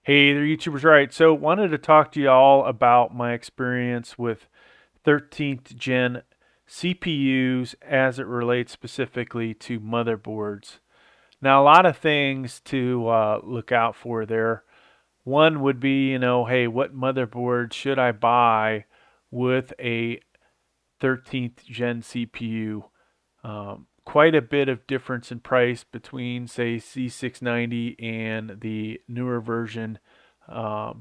Hey there, YouTubers. Right. So, wanted to talk to you all about my experience with 13th gen CPUs as it relates specifically to motherboards. Now, a lot of things to look out for there. One would be, hey, what motherboard should I buy with a 13th gen CPU? Quite a bit of difference in price between, say, C690 and the newer version,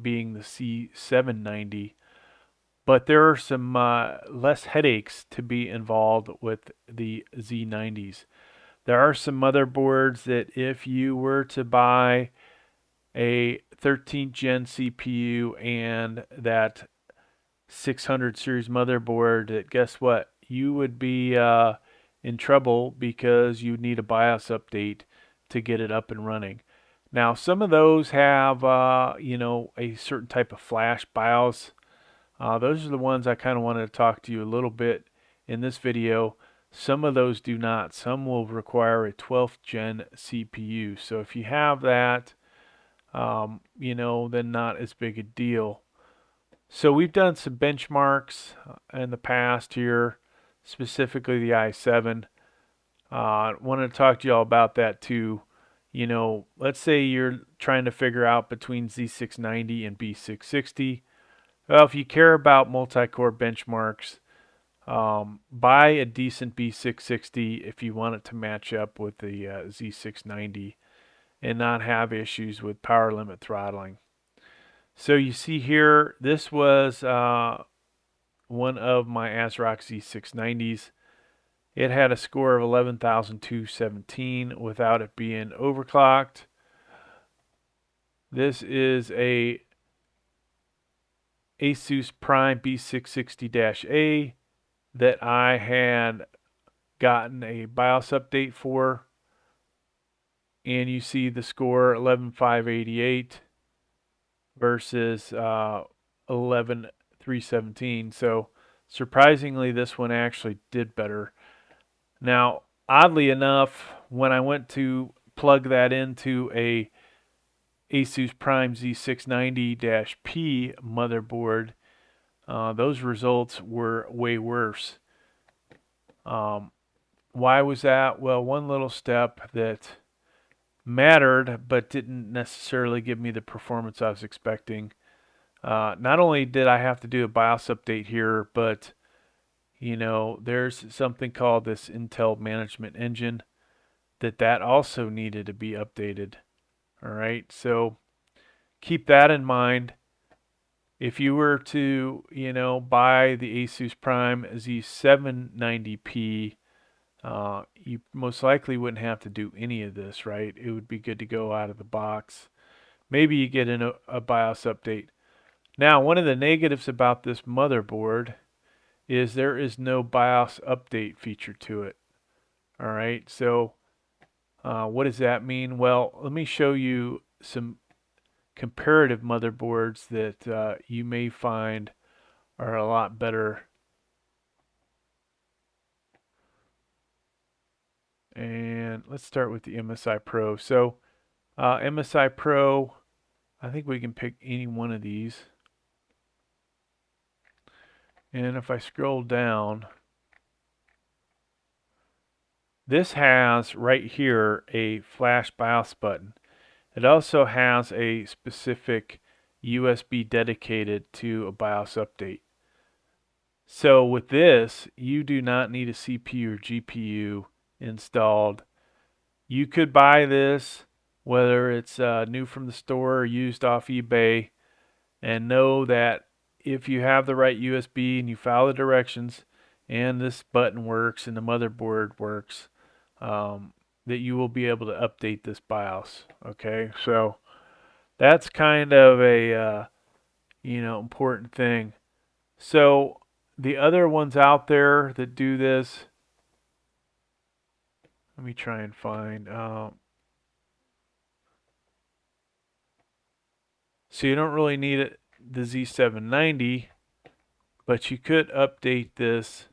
being the C790. But there are some less headaches to be involved with the Z90s. There are some motherboards that, if you were to buy a 13th gen CPU and that 600 series motherboard, that guess what? You would be in trouble because you need a BIOS update to get it up and running. Now, some of those have, a certain type of flash BIOS. Those are the ones I kind of wanted to talk to you a little bit in this video. Some of those do not. Some will require a 12th gen CPU. So if you have that, then not as big a deal. So we've done some benchmarks in the past here, specifically the i7. Wanted to talk to you all about that too. Let's say you're trying to figure out between Z690 and B660. Well, if you care about multi-core benchmarks, buy a decent B660 if you want it to match up with the Z690 and not have issues with power limit throttling. So you see here, this was one of my ASRock Z690s. It had a score of 11,217 without it being overclocked. This is a Asus Prime B660-A that I had gotten a BIOS update for. And you see the score 11,588 versus 11,317. So surprisingly, this one actually did better. Now, oddly enough, when I went to plug that into a Asus Prime Z690-P motherboard, those results were way worse. Why was that? Well, one little step that mattered but didn't necessarily give me the performance I was expecting. Not only did I have to do a BIOS update here, but there's something called this Intel Management Engine that also needed to be updated. All right, so keep that in mind. If you were to, buy the Asus Prime Z790P, you most likely wouldn't have to do any of this, right? It would be good to go out of the box. Maybe you get in a BIOS update. Now, one of the negatives about this motherboard is there is no BIOS update feature to it. All right, so what does that mean? Well, let me show you some comparative motherboards that you may find are a lot better. And let's start with the MSI Pro. So MSI Pro, I think we can pick any one of these. And if I scroll down, this has right here a flash BIOS button. It also has a specific USB dedicated to a BIOS update. So with this, you do not need a CPU or GPU installed. You could buy this, whether it's new from the store or used off eBay, and know that if you have the right USB and you follow the directions and this button works and the motherboard works, that you will be able to update this BIOS. Okay, so that's kind of a important thing. So the other ones out there that do this, let me try and find. So you don't really need it, the Z790, but you could update this.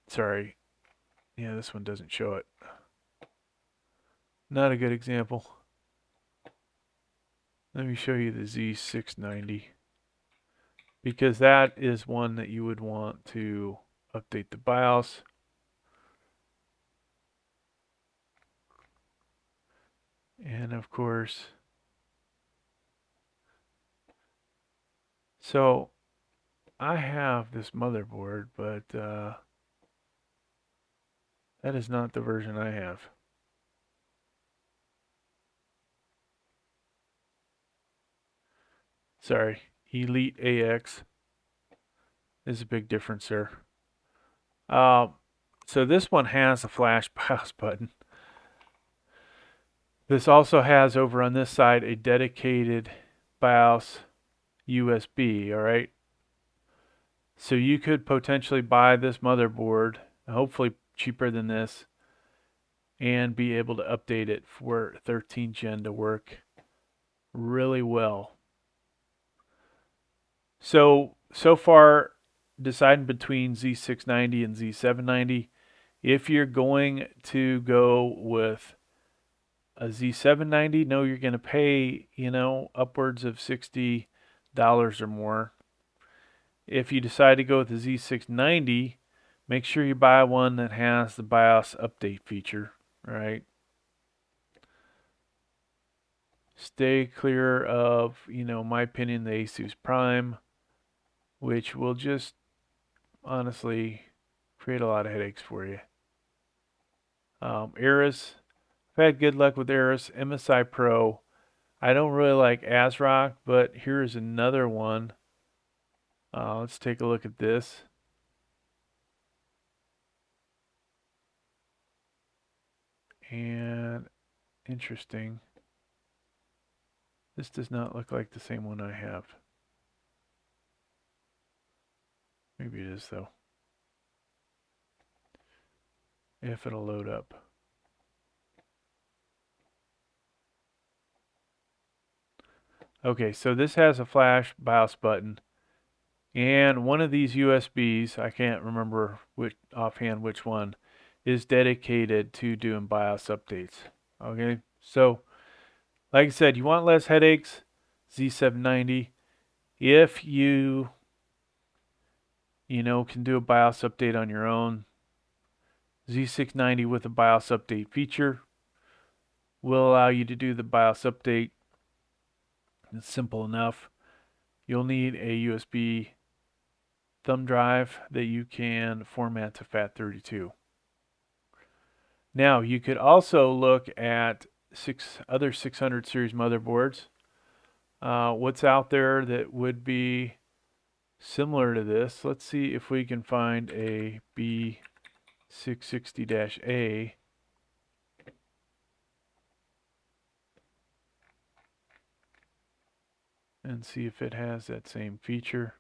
Sorry, yeah, this one doesn't show it. Not a good example. Let me show you the Z690 because that is one that you would want to update the BIOS. And of course, so I have this motherboard, but that is not the version I have. Sorry, Elite AX. There's a big difference there. So this one has a flash BIOS button. This also has over on this side a dedicated BIOS USB, all right? So you could potentially buy this motherboard, hopefully cheaper than this, and be able to update it for 13 Gen to work really well. So far, deciding between Z690 and Z790. If you're going to go with a Z790, no, you're going to pay, upwards of $60 or more. If you decide to go with the Z690, make sure you buy one that has the BIOS update feature, right? Stay clear of, my opinion, the Asus Prime, which will just honestly create a lot of headaches for you. Aorus, I've had good luck with Aorus. MSI Pro, I don't really like ASRock, but here's another one. Let's take a look at this. And interesting. This does not look like the same one I have. Maybe it is though. If it'll load up. Okay, so this has a flash BIOS button. And one of these USBs, I can't remember offhand which one, is dedicated to doing BIOS updates. Okay, so like I said, you want less headaches, Z790. If you can do a BIOS update on your own, Z690 with a BIOS update feature will allow you to do the BIOS update. It's simple enough. You'll need a USB thumb drive that you can format to FAT32. Now, you could also look at other 600 series motherboards. What's out there that would be similar to this? Let's see if we can find a B660-A. And see if it has that same feature.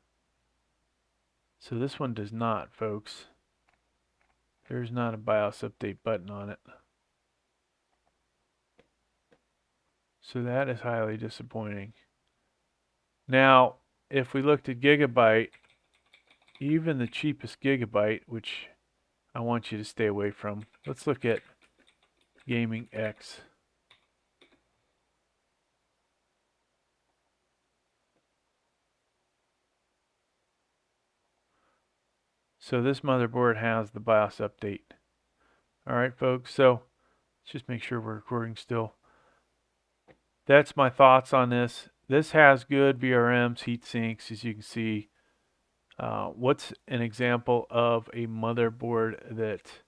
So this one does not, folks. There's not a BIOS update button on it. So that is highly disappointing. Now, if we looked at Gigabyte, even the cheapest Gigabyte, which I want you to stay away from, let's look at Gaming X. So this motherboard has the BIOS update. All right, folks, so let's just make sure we're recording still. That's my thoughts on this. This has good VRMs, heat sinks, as you can see. What's an example of a motherboard that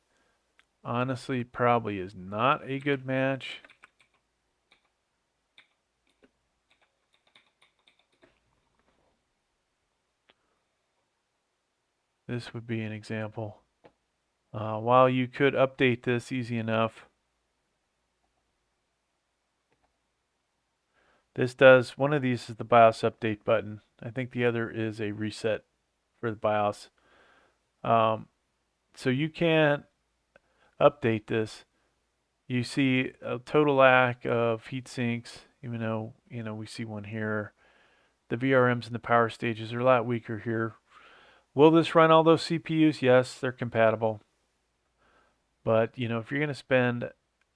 honestly probably is not a good match? This would be an example. While you could update this easy enough, one of these is the BIOS update button. I think the other is a reset for the BIOS. So you can't update this. You see a total lack of heat sinks, even though, we see one here. The VRMs and the power stages are a lot weaker here. Will this run all those CPUs? Yes, they're compatible. But, if you're going to spend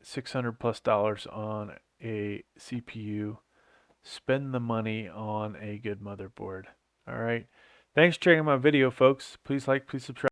$600+ on a CPU, spend the money on a good motherboard. All right. Thanks for checking my video, folks. Please like, please subscribe.